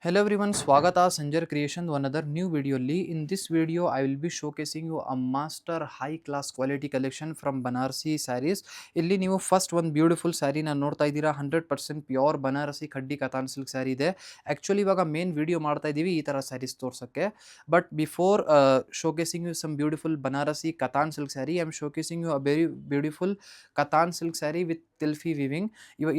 Hello everyone, Swagata Sanjar Creation to another new video. In this video, I will be showcasing you a master high class quality collection from Banarasi sarees. ಇಲ್ಲಿ ನೀವು first ಒಂದು beautiful ಸ್ಯಾರಿನ ನೋಡ್ತಾ ಇದ್ದೀರಾ. 100% pure Banarasi khaddi katan silk sari ಇದೆ. Actually ಇವಾಗ main video ಮಾಡ್ತಾ ಇದ್ದೀವಿ ಈ ಥರ ಸ್ಯಾರೀಸ್ ತೋರ್ಸೋಕ್ಕೆ. But before showcasing you some beautiful Banarasi katan silk sari, I am showcasing you a very beautiful katan silk sari with Tilfi weaving.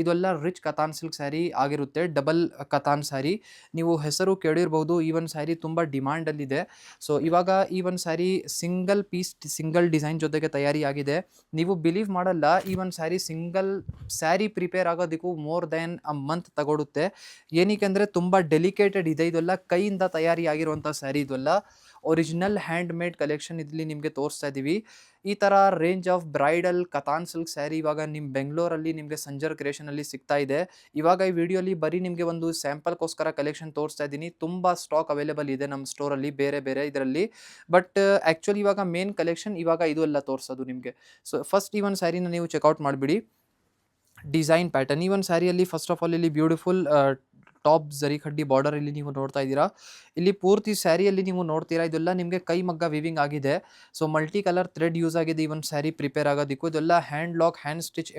ಇದೆಲ್ಲ ರಿಚ್ ಕತಾನ್ ಸಿಲ್ಕ್ ಸ್ಯಾರಿ ಆಗಿರುತ್ತೆ, ಡಬಲ್ ಕತಾನ್ ಸ್ಯಾರಿ. ನೀವು ಹೆಸರು ಕೇಳಿರ್ಬೋದು. ಈ ಒಂದು ಸ್ಯಾರಿ ತುಂಬ ಡಿಮಾಂಡಲ್ಲಿದೆ. ಸೊ ಇವಾಗ ಈ ಒಂದು sari single piece single design ಜೊತೆಗೆ ತಯಾರಿ ಆಗಿದೆ. ನೀವು ಬಿಲೀವ್ ಮಾಡಲ್ಲ, ಈ ಒಂದು ಸ್ಯಾರಿ ಸಿಂಗಲ್ ಸ್ಯಾರಿ ಪ್ರಿಪೇರ್ ಆಗೋದಕ್ಕೂ ಮೋರ್ ದೆನ್ ಅ ಮಂತ್ ತಗೊಳುತ್ತೆ. ಏನಕ್ಕೆ ಅಂದರೆ ತುಂಬ ಡೆಲಿಕೇಟೆಡ್ ಇದೆ. ಇದೆಲ್ಲ ಕೈಯಿಂದ ತಯಾರಿ ಆಗಿರುವಂಥ ಸ್ಯಾರಿ. ಇದೆಲ್ಲ ಒರಿಜಿನಲ್ ಹ್ಯಾಂಡ್ ಮೇಡ್ ಕಲೆಕ್ಷನ್ ಇಲ್ಲಿ ನಿಮಗೆ ತೋರಿಸ್ತಾ ಇದ್ದೀವಿ. ಈ ಥರ range of bridal Katan silk sari ಇವಾಗ ನಿಮ್ಮ ಬೆಂಗಳೂರಲ್ಲಿ ನಿಮಗೆ ಸಂಜರ್ ಕ್ರಿಯೇಷನಲ್ಲಿ ಸಿಗ್ತಾ ಇದೆ. ಇವಾಗ ಈ ವಿಡಿಯೋಲಿ ಬರೀ ನಿಮಗೆ ಒಂದು ಸ್ಯಾಂಪಲ್ಗೋಸ್ಕರ ಕಲೆಕ್ಷನ್ ತೋರಿಸ್ತಾ ಇದ್ದೀನಿ. ತುಂಬ ಸ್ಟಾಕ್ ಅವೈಲೇಬಲ್ ಇದೆ ನಮ್ಮ ಸ್ಟೋರಲ್ಲಿ ಬೇರೆ ಬೇರೆ ಇದರಲ್ಲಿ. ಬಟ್ ಆ್ಯಕ್ಚುಲಿ ಇವಾಗ ಮೇನ್ ಕಲೆಕ್ಷನ್ ಇವಾಗ ಇದು ಎಲ್ಲ ತೋರಿಸೋದು ನಿಮಗೆ. ಸೊ ಫಸ್ಟ್ ಈ ಒಂದು ಸ್ಯಾರಿನ ನೀವು ಚೆಕ್ಔಟ್ ಮಾಡಿಬಿಡಿ. ಡಿಸೈನ್ ಪ್ಯಾಟರ್ನ್ ಈ ಒಂದು ಸ್ಯಾರಿಯಲ್ಲಿ ಫಸ್ಟ್ ಆಫ್ ಆಲ್ ಇಲ್ಲಿ ಬ್ಯೂಟಿಫುಲ್ ಟಾಪ್ ಜರಿ ಖಡ್ಡಿ ಬಾರ್ಡರ್ ಇಲ್ಲಿ ನೀವು ನೋಡ್ತಾ ಇದ್ದೀರಾ. ಇಲ್ಲಿ ಪೂರ್ತಿ ಸ್ಯಾರಿಯಲ್ಲಿ ನೀವು ನೋಡ್ತೀರಾ ಇದೆಲ್ಲ ನಿಮಗೆ ಕೈ ಮಗ್ಗ ವಿವಿಂಗ್ ಆಗಿದೆ. So multi colour thread use ಆಗಿದೆ ಈ ಒಂದು ಸ್ಯಾರಿ ಪ್ರಿಪೇರ್ ಆಗೋದಕ್ಕೂ. ಇದೆಲ್ಲ hand lock hand stitch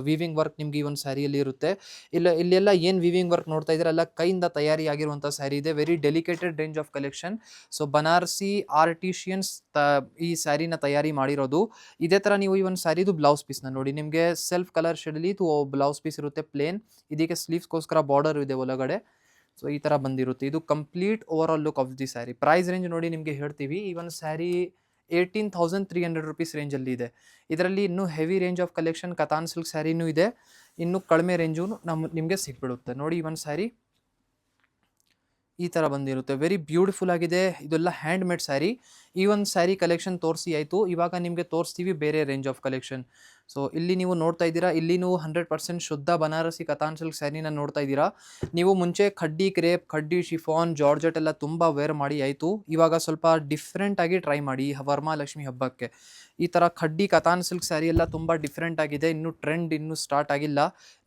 viewing work ನಿಮಗೆ ಈ ಒಂದು ಸ್ಯಾರಿಯಲ್ಲಿ ಇರುತ್ತೆ. ಇಲ್ಲೆಲ್ಲ ಏನು ವಿವಿಂಗ್ ವರ್ಕ್ ನೋಡ್ತಾ ಇದ್ದೀರಾ ಎಲ್ಲ ಕೈಯಿಂದ ತಯಾರಿ ಆಗಿರುವಂಥ ಸ್ಯಾರಿ ಇದೆ. Very delicated range of collection. So Banarasi artisans ಈ ಸ್ಯಾರಿನ ತಯಾರಿ ಮಾಡಿರೋದು. ಇದೇ ಥರ ನೀವು ಈ ಒಂದು ಸ್ಯಾರಿದು ಬ್ಲೌಸ್ ಪೀಸ್ನ ನೋಡಿ. ನಿಮಗೆ ಸೆಲ್ಫ್ ಕಲರ್ ಶೇಡಲ್ಲಿ ಇದು ಬ್ಲೌಸ್ ಪೀಸ್ ಇರುತ್ತೆ ಪ್ಲೇನ್. ಇದಕ್ಕೆ ಸ್ಲೀವ್ಸ್ಗೋಸ್ಕರ ಬಾರ್ಡರ್ ಇದೆ ಒಳಗಡೆ. ಸೊ ಈ ಥರ ಬಂದಿರುತ್ತೆ. ಇದು complete overall look of the sari. Price range ನೋಡಿ ನಿಮಗೆ ಹೇಳ್ತೀವಿ. ಈ ಒಂದು ಸ್ಯಾರಿ 18,300 ರುಪೀಸ್ ರೇಂಜಲ್ಲಿ ಇದೆ. ಇದರಲ್ಲಿ ಇನ್ನೂ heavy range of collection katan silk ಸ್ಯಾರಿನೂ ಇದೆ. ಇನ್ನೂ ಕಡಿಮೆ ರೇಂಜು ನಿಮಗೆ ಸಿಕ್ಬಿಡುತ್ತೆ. ನೋಡಿ ಈ ಒಂದು ಸ್ಯಾರಿ ಈ ಥರ ಬಂದಿರುತ್ತೆ. ವೆರಿ ಬ್ಯೂಟಿಫುಲ್ ಆಗಿದೆ. ಇದೆಲ್ಲ ಹ್ಯಾಂಡ್ ಮೇಡ್ ಸ್ಯಾರಿ. ಈ ಒಂದು ಸ್ಯಾರಿ ಕಲೆಕ್ಷನ್ ತೋರಿಸಿ ಆಯಿತು. ಇವಾಗ ನಿಮಗೆ ತೋರಿಸ್ತೀವಿ ಬೇರೆ ರೇಂಜ್ ಆಫ್ ಕಲೆಕ್ಷನ್. ಸೊ ಇಲ್ಲಿ ನೀವು ನೋಡ್ತಾ ಇದ್ದೀರಾ, ಇಲ್ಲಿ ನೀವು 100% ಶುದ್ಧ ಬನಾರಸಿ ಕತಾನ್ ಸಿಲ್ಕ್ ಸ್ಯಾರಿನ ನೋಡ್ತಾ ಇದ್ದೀರಾ. ನೀವು ಮುಂಚೆ khaddi crepe, khaddi chiffon, georgette ಎಲ್ಲ ತುಂಬ ವೇರ್ ಮಾಡಿ ಆಯಿತು. ಇವಾಗ ಸ್ವಲ್ಪ ಡಿಫ್ರೆಂಟಾಗಿ ಟ್ರೈ ಮಾಡಿ ವರಮಹಾಲಕ್ಷ್ಮಿ ಹಬ್ಬಕ್ಕೆ. ಈ ಥರ ಖಡ್ಡಿ ಕತಾನ್ ಸಿಲ್ಕ್ ಸ್ಯಾರಿ ಎಲ್ಲ ತುಂಬ ಡಿಫ್ರೆಂಟ್ ಆಗಿದೆ. ಇನ್ನೂ ಟ್ರೆಂಡ್ ಇನ್ನೂ ಸ್ಟಾರ್ಟ್ ಆಗಿಲ್ಲ.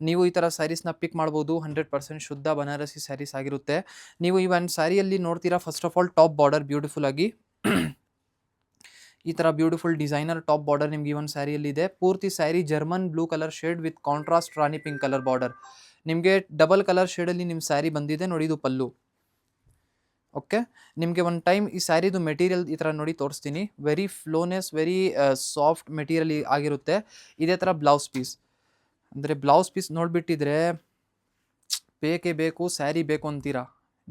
ನೀವು ಈ ಥರ ಸ್ಯಾರೀಸ್ನ ಪಿಕ್ ಮಾಡ್ಬೋದು. 100% ಶುದ್ಧ ಬನಾರಸಿ ಸ್ಯಾರೀಸ್ ಆಗಿರುತ್ತೆ. ನೀವು ಈ ಒಂದು ಸ್ಯಾರಿಯಲ್ಲಿ ನೋಡ್ತೀರಾ first of all top border beautiful ಆಗಿ ಈ ಥರ ಬ್ಯೂಟಿಫುಲ್ ಡಿಸೈನರ್ ಟಾಪ್ ಬಾರ್ಡರ್ ನಿಮ್ಗೆ ಈ ಒಂದು ಸ್ಯಾರಿಯಲ್ಲಿ ಇದೆ. ಪೂರ್ತಿ sari German blue colour shade with contrast Rani pink colour border. ನಿಮಗೆ ಡಬಲ್ ಕಲರ್ ಶೇಡಲ್ಲಿ ನಿಮ್ಮ ಸ್ಯಾರಿ ಬಂದಿದೆ ನೋಡಿ. ಇದು ಪಲ್ಲು. ಓಕೆ, ನಿಮಗೆ ಒಂದು ಟೈಮ್ ಈ ಸ್ಯಾರಿದು ಮೆಟೀರಿಯಲ್ ಈ ಥರ ನೋಡಿ ತೋರಿಸ್ತೀನಿ. ವೆರಿ ಫ್ಲೋನೆಸ್, ವೆರಿ ಸಾಫ್ಟ್ ಮೆಟೀರಿಯಲ್ ಆಗಿರುತ್ತೆ. ಇದೇ ಥರ ಬ್ಲೌಸ್ ಪೀಸ್, ಅಂದರೆ ಬ್ಲೌಸ್ ಪೀಸ್ ನೋಡಿಬಿಟ್ಟಿದ್ರೆ ಬೇಕೇ ಬೇಕು ಸ್ಯಾರಿ ಬೇಕು ಅಂತೀರಾ.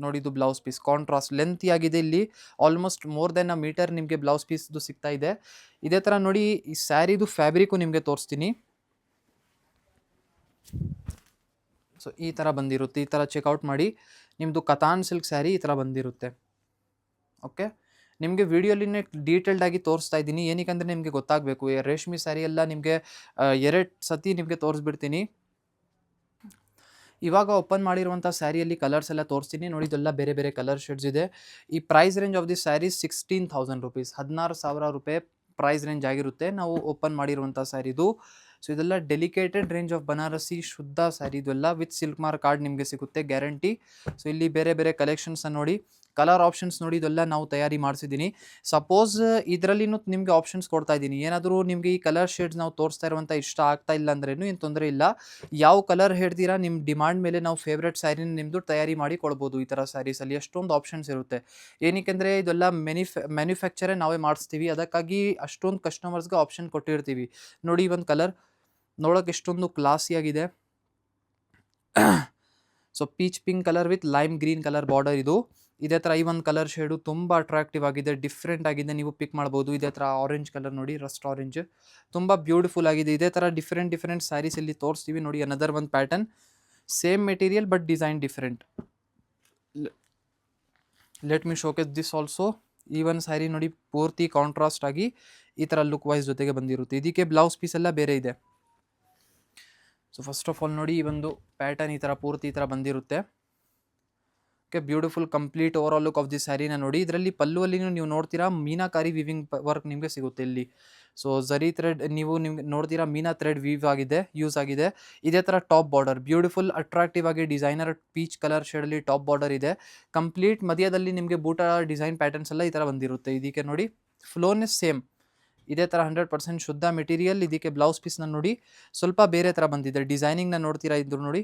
ನೋಡಿ ಇದು ಬ್ಲೌಸ್ ಪೀಸ್ ಕಾಂಟ್ರಾಸ್ಟ್ ಲೆಂತಿ ಆಗಿದೆ. ಇಲ್ಲಿ ಆಲ್ಮೋಸ್ಟ್ ಮೋರ್ ದೆನ್ ಅ ಮೀಟರ್ ನಿಮಗೆ ಬ್ಲೌಸ್ ಪೀಸ್ದು ಸಿಗ್ತಾ ಇದೆ. ಇದೇ ಥರ ನೋಡಿ ಈ ಸ್ಯಾರಿದು ಫ್ಯಾಬ್ರಿಕ್ಕು ನಿಮಗೆ ತೋರಿಸ್ತೀನಿ. ಸೊ ಈ ಥರ ಬಂದಿರುತ್ತೆ. ಈ ಥರ ಚೆಕ್ಔಟ್ ಮಾಡಿ. ನಿಮ್ಮದು ಕತಾನ್ ಸಿಲ್ಕ್ ಸ್ಯಾರಿ ಈ ಥರ ಬಂದಿರುತ್ತೆ. ಓಕೆ, ನಿಮಗೆ ವಿಡಿಯೋಲಿನೇ ಡೀಟೇಲ್ಡ್ ಆಗಿ ತೋರಿಸ್ತಾ ಇದ್ದೀನಿ. ಏನಕ್ಕೆ ಅಂದರೆ ನಿಮಗೆ ಗೊತ್ತಾಗಬೇಕು. ರೇಷ್ಮೆ ಸ್ಯಾರಿ ಎಲ್ಲ ನಿಮಗೆ 2 ಸತಿ ನಿಮಗೆ ತೋರಿಸ್ಬಿಡ್ತೀನಿ. ಇವಾಗ ಓಪನ್ ಮಾಡಿರುವಂಥ ಸ್ಯಾರಿಯಲ್ಲಿ ಕಲರ್ಸ್ ಎಲ್ಲ ತೋರಿಸ್ತೀನಿ ನೋಡಿ. ಇದೆಲ್ಲ ಬೇರೆ ಬೇರೆ ಕಲರ್ ಶೇಡ್ಸ್ ಇದೆ. ಈ price range of the sari 16,000 rupees, 16,000 ರೂಪಾಯಿ ಪ್ರೈಸ್ ರೇಂಜ್ ಆಗಿರುತ್ತೆ ನಾವು ಓಪನ್ ಮಾಡಿರುವಂಥ ಸ್ಯಾರಿದು. ಸೊ ಇದೆಲ್ಲ ಡೆಲಿಕೇಟೆಡ್ ರೇಂಜ್ ಆಫ್ ಬನಾರಸಿ ಶುದ್ಧ ಸ್ಯಾರಿ. ಇದೆಲ್ಲ ವಿತ್ ಸಿಲ್ಕ್ ಮಾರ್ಕ್ ಕಾರ್ಡ್ ನಿಮಗೆ ಸಿಗುತ್ತೆ ಗ್ಯಾರಂಟಿ. ಸೊ ಇಲ್ಲಿ ಬೇರೆ ಬೇರೆ ಕಲೆಕ್ಷನ್ಸ್ ನೋಡಿ, ಕಲರ್ ಆಪ್ಷನ್ಸ್ ನೋಡಿ. ಇದೆಲ್ಲ ನಾವು ತಯಾರಿ ಮಾಡಿಸಿದ್ದೀನಿ. ಸಪೋಸ್ ಇದರಲ್ಲಿನೂ ನಿಮಗೆ ಆಪ್ಷನ್ಸ್ ಕೊಡ್ತಾ ಇದ್ದೀನಿ. ಏನಾದರೂ ನಿಮಗೆ ಈ ಕಲರ್ ಶೇಡ್ಸ್ ನಾವು ತೋರಿಸ್ತಾ ಇರುವಂಥ ಇಷ್ಟ ಆಗ್ತಾ ಇಲ್ಲ ಅಂದ್ರೇನು ಏನು ತೊಂದರೆ ಇಲ್ಲ. ಯಾವ ಕಲರ್ ಹೇಳ್ತೀರಾ ನಿಮ್ಮ ಡಿಮಾಂಡ್ ಮೇಲೆ ನಾವು ಫೇವ್ರೆಟ್ ಸ್ಯಾರಿನ ನಿಮ್ಮದು ತಯಾರಿ ಮಾಡಿ ಕೊಡ್ಬೋದು. ಈ ಥರ ಸ್ಯಾರೀಸಲ್ಲಿ ಎಷ್ಟೊಂದು ಆಪ್ಷನ್ಸ್ ಇರುತ್ತೆ. ಏನಕ್ಕೆಂದರೆ ಇದೆಲ್ಲ ಮ್ಯಾನುಫ್ಯಾಕ್ಚರೇ ನಾವೇ ಮಾಡಿಸ್ತೀವಿ. ಅದಕ್ಕಾಗಿ ಅಷ್ಟೊಂದು ಕಸ್ಟಮರ್ಸ್ಗೆ ಆಪ್ಷನ್ ಕೊಟ್ಟಿರ್ತೀವಿ. ನೋಡಿ ಒಂದು ಕಲರ್ ನೋಡೋಕೆ ಎಷ್ಟೊಂದು ಕ್ಲಾಸಿಯಾಗಿದೆ. So peach pink colour with lime green colour border ಇದು. ಇದೇ ಥರ ಈ ಒಂದು ಕಲರ್ ಶೇಡು ತುಂಬ ಅಟ್ರಾಕ್ಟಿವ್ ಆಗಿದೆ, ಡಿಫ್ರೆಂಟ್ ಆಗಿದೆ. ನೀವು ಪಿಕ್ ಮಾಡ್ಬೋದು. ಇದೇ ಥರ ಆರೆಂಜ್ ಕಲರ್ ನೋಡಿ, ರಸ್ಟ್ ಆರೆಂಜ್ ತುಂಬ ಬ್ಯೂಟಿಫುಲ್ ಆಗಿದೆ. ಇದೇ ಥರ ಡಿಫ್ರೆಂಟ್ ಸ್ಯಾರೀಸ್ ಇಲ್ಲಿ ತೋರಿಸ್ತೀವಿ ನೋಡಿ. ಅನದರ್ ಒಂದು pattern, same material but design different. Let me showcase this also. ಈ ಒಂದು ಸ್ಯಾರಿ ನೋಡಿ ಪೂರ್ತಿ ಕಾಂಟ್ರಾಸ್ಟ್ ಆಗಿ ಈ ಥರ ಲುಕ್ ವೈಸ್ ಜೊತೆಗೆ ಬಂದಿರುತ್ತೆ. ಇದಕ್ಕೆ ಬ್ಲೌಸ್ ಪೀಸ್ ಎಲ್ಲ ಬೇರೆ ಇದೆ. ಸೊ ಫಸ್ಟ್ ಆಫ್ ಆಲ್ ನೋಡಿ ಈ ಒಂದು ಪ್ಯಾಟರ್ನ್ ಈ ಥರ ಪೂರ್ತಿ ಈ ಥರ ಬಂದಿರುತ್ತೆ. Okay, beautiful complete overall look of the ಸ್ಯಾರಿನ ನೋಡಿ. ಇದರಲ್ಲಿ ಪಲ್ಲುವಲ್ಲಿನೂ ನೀವು ನೋಡ್ತೀರಾ ಮೀನಾಕಾರಿ ವಿವಿಂಗ್ ವರ್ಕ್ ನಿಮಗೆ ಸಿಗುತ್ತೆ ಇಲ್ಲಿ. ಸೊ ಝರಿ ಥ್ರೆಡ್ ನೀವು ನಿಮ್ಗೆ ನೋಡ್ತೀರಾ ಮೀನಾ ಥ್ರೆಡ್ ವೀವ್ ಆಗಿದೆ, ಯೂಸ್ ಆಗಿದೆ. ಇದೇ ಥರ ಟಾಪ್ ಬಾರ್ಡರ್ ಬ್ಯೂಟಿಫುಲ್ ಅಟ್ರಾಕ್ಟಿವ್ ಆಗಿ ಡಿಸೈನರ್ ಪೀಚ್ ಕಲರ್ ಶೇಡಲ್ಲಿ ಟಾಪ್ ಬಾರ್ಡರ್ ಇದೆ. ಕಂಪ್ಲೀಟ್ ಮಧ್ಯದಲ್ಲಿ ನಿಮಗೆ ಬೂಟ ಡಿಸೈನ್ ಪ್ಯಾಟರ್ನ್ಸ್ ಎಲ್ಲ ಈ ಥರ ಬಂದಿರುತ್ತೆ. ಇದಕ್ಕೆ ನೋಡಿ ಫ್ಲೋನೆಸ್ ಸೇಮ್ ಇದೇ ಥರ 100% ಶುದ್ಧ ಮೆಟೀರಿಯಲ್. ಇದಕ್ಕೆ ಬ್ಲೌಸ್ ಪೀಸ್ನ ನೋಡಿ ಸ್ವಲ್ಪ ಬೇರೆ ಥರ ಬಂದಿದೆ. ಡಿಸೈನಿಂಗ್ನ ನೋಡ್ತೀರಾ ಇದ್ರು ನೋಡಿ,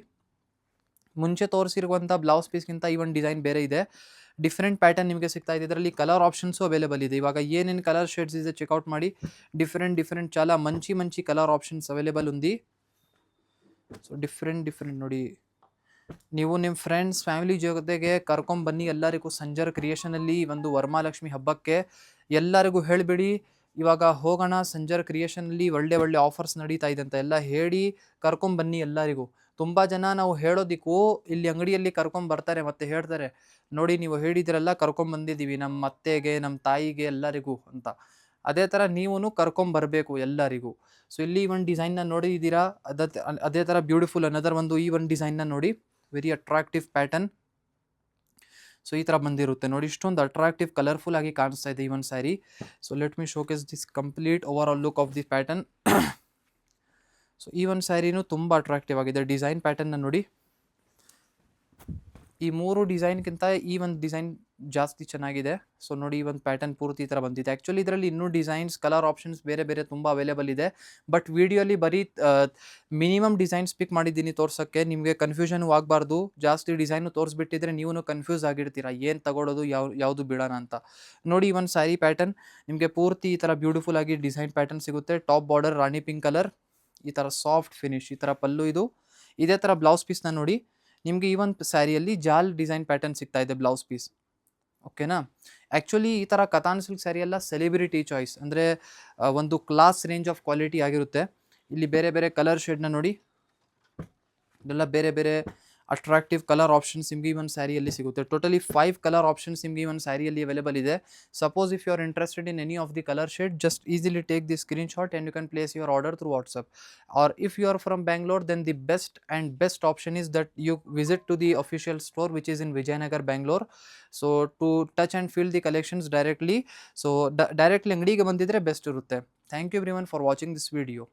ಮುಂಚೆ ತೋರಿಸಿರುವಂಥ ಬ್ಲೌಸ್ ಪೀಸ್ಗಿಂತ ಈ ಒಂದು ಡಿಸೈನ್ ಬೇರೆ ಇದೆ. ಡಿಫ್ರೆಂಟ್ ಪ್ಯಾಟರ್ನ್ ನಿಮಗೆ ಸಿಗ್ತಾ ಇದೆ. ಇದರಲ್ಲಿ ಕಲರ್ ಆಪ್ಷನ್ಸು ಅವೈಲೇಬಲ್ ಇದೆ. ಇವಾಗ ಏನೇನು ಕಲರ್ ಶೇಡ್ಸ್ ಇದೆ ಚೆಕ್ಔಟ್ ಮಾಡಿ. ಡಿಫ್ರೆಂಟ್ చాలా మంచి కలర్ ఆప్షన్స్ అవైలబుల్ ఉంది. ಸೊ ಡಿಫ್ರೆಂಟ್ ನೋಡಿ, ನೀವು ನಿಮ್ಮ ಫ್ರೆಂಡ್ಸ್ ಫ್ಯಾಮಿಲಿ ಜೊತೆಗೆ ಕರ್ಕೊಂಬನ್ನಿ ಎಲ್ಲರಿಗೂ. ಸಂಜರ್ ಕ್ರಿಯೇಷನಲ್ಲಿ ಒಂದು ವರಮಹಾಲಕ್ಷ್ಮಿ ಹಬ್ಬಕ್ಕೆ ಎಲ್ಲರಿಗೂ ಹೇಳಿಬಿಡಿ, ಇವಾಗ ಹೋಗೋಣ ಸಂಜರ್ ಕ್ರಿಯೇಷನಲ್ಲಿ ಒಳ್ಳೆ ಆಫರ್ಸ್ ನಡೀತಾ ಇದೆ ಅಂತ ಎಲ್ಲ ಹೇಳಿ ಕರ್ಕೊಂಬನ್ನಿ ಎಲ್ಲರಿಗೂ. ತುಂಬ ಜನ ನಾವು ಹೇಳೋದಕ್ಕೂ ಇಲ್ಲಿ ಅಂಗಡಿಯಲ್ಲಿ ಕರ್ಕೊಂಬರ್ತಾರೆ ಮತ್ತು ಹೇಳ್ತಾರೆ, ನೋಡಿ ನೀವು ಹೇಳಿದಿರಲ್ಲ ಕರ್ಕೊಂಬಂದಿದ್ದೀವಿ ನಮ್ಮ ಅತ್ತೆಗೆ ನಮ್ಮ ತಾಯಿಗೆ ಎಲ್ಲರಿಗೂ ಅಂತ. ಅದೇ ಥರ ನೀವೂ ಕರ್ಕೊಂಬರಬೇಕು ಎಲ್ಲರಿಗೂ. ಸೊ ಇಲ್ಲಿ ಒಂದು ಡಿಸೈನ್ನ ನೋಡಿದ್ದೀರಾ, ಅದೇ ಥರ ಬ್ಯೂಟಿಫುಲ್ ಅನದರ್ ಒಂದು ಈ ಒಂದು ಡಿಸೈನ್ನ ನೋಡಿ, ವೆರಿ ಅಟ್ರಾಕ್ಟಿವ್ ಪ್ಯಾಟರ್ನ್. ಸೊ ಈ ಥರ ಬಂದಿರುತ್ತೆ ನೋಡಿ, ಇಷ್ಟೊಂದು ಅಟ್ರಾಕ್ಟಿವ್ ಕಲರ್ಫುಲ್ ಆಗಿ ಕಾಣಿಸ್ತಾ ಇದೆ ಈ ಒಂದು sari. So let me showcase this complete overall look of the pattern. So ಈ ಒಂದು ಸ್ಯಾರಿನೂ ತುಂಬ ಅಟ್ರಾಕ್ಟಿವ್ ಆಗಿದೆ. ಡಿಸೈನ್ ಪ್ಯಾಟರ್ನ ನೋಡಿ, ಈ ಮೂರು ಡಿಸೈನ್ಗಿಂತ ಈ ಒಂದು ಡಿಸೈನ್ ಜಾಸ್ತಿ ಚೆನ್ನಾಗಿದೆ. ಸೊ ನೋಡಿ ಈ ಒಂದು ಪ್ಯಾಟರ್ನ್ ಪೂರ್ತಿ ಈ ಥರ ಬಂದಿದೆ. ಆ್ಯಕ್ಚುಲಿ ಇದರಲ್ಲಿ ಇನ್ನೂ ಡಿಸೈನ್ಸ್ ಕಲರ್ ಆಪ್ಷನ್ಸ್ ಬೇರೆ ತುಂಬ ಅವೈಲೇಬಲ್ ಇದೆ. ಬಟ್ ವಿಡಿಯೋಲಿ ಬರೀ ಮಿನಿಮಮ್ ಡಿಸೈನ್ಸ್ ಪಿಕ್ ಮಾಡಿದ್ದೀನಿ ತೋರ್ಸೋಕ್ಕೆ, ನಿಮಗೆ ಕನ್ಫ್ಯೂಷನು ಆಗಬಾರ್ದು. ಜಾಸ್ತಿ ಡಿಸೈನು ತೋರಿಸ್ಬಿಟ್ಟಿದ್ರೆ ನೀವು ಕನ್ಫ್ಯೂಸ್ ಆಗಿರ್ತೀರ, ಏನು ತಗೊಳ್ಳೋದು ಯಾವುದು ಬಿಡೋಣ ಅಂತ. ನೋಡಿ ಈ ಒಂದು ಸ್ಯಾರಿ ಪ್ಯಾಟರ್ನ್ ನಿಮಗೆ ಪೂರ್ತಿ ಈ ಥರ ಬ್ಯೂಟಿಫುಲ್ ಆಗಿ ಡಿಸೈನ್ ಪ್ಯಾಟರ್ನ್ ಸಿಗುತ್ತೆ. ಟಾಪ್ ಬಾರ್ಡರ್ ರಾಣಿ ಪಿಂಕ್ ಕಲರ್, ಈ ಥರ ಸಾಫ್ಟ್ ಫಿನಿಶ್, ಈ ಥರ ಪಲ್ಲು ಇದು. ಇದೇ ಥರ ಬ್ಲೌಸ್ ಪೀಸ್ನ ನೋಡಿ, ನಿಮಗೆ ಈ ಒಂದು ಸ್ಯಾರಿಯಲ್ಲಿ ಜಾಲ್ ಡಿಸೈನ್ ಪ್ಯಾಟರ್ನ್ ಸಿಗ್ತಾ ಇದೆ ಬ್ಲೌಸ್ ಪೀಸ್. ಓಕೆನಾ. ಆ್ಯಕ್ಚುಲಿ ಈ ಥರ ಕತಾನ್ ಸಿಲ್ಕ್ ಸ್ಯಾರಿ ಎಲ್ಲ ಸೆಲೆಬ್ರಿಟಿ ಚಾಯ್ಸ್, ಅಂದರೆ ಒಂದು ಕ್ಲಾಸ್ ರೇಂಜ್ ಆಫ್ ಕ್ವಾಲಿಟಿ ಆಗಿರುತ್ತೆ. ಇಲ್ಲಿ ಬೇರೆ ಕಲರ್ ಶೇಡ್ನ ನೋಡಿ, ಇದೆಲ್ಲ ಬೇರೆ ಅಟ್ರಾಕ್ಟಿವ್ ಕಲರ್ ಆಪ್ಷನ್ಸ್ ನಿಮಗೆ ಈ ಒಂದು ಸ್ಯಾರಿಯಲ್ಲಿ ಸಿಗುತ್ತೆ. ಟೋಟಲಿ 5 ಕಲರ್ ಆಪ್ಷನ್ಸ್ ನಿಮಗೆ ಈ ಒಂದು ಸ್ಯಾರಿಯಲ್ಲಿ ಅವೈಲೇಬಲ್ ಇದೆ. Suppose if you are interested in any of the colour shade, just easily take the screenshot and you can place your order through WhatsApp. Or if you are from Bangalore, then the best option is that you visit to the official store which is in Vijayanagar, Bangalore. So to touch and feel the collections directly, so directly ಅಂಗಡಿಗೆ ಬಂದಿದ್ರೆ best ಇರುತ್ತೆ. Thank you everyone for watching this video.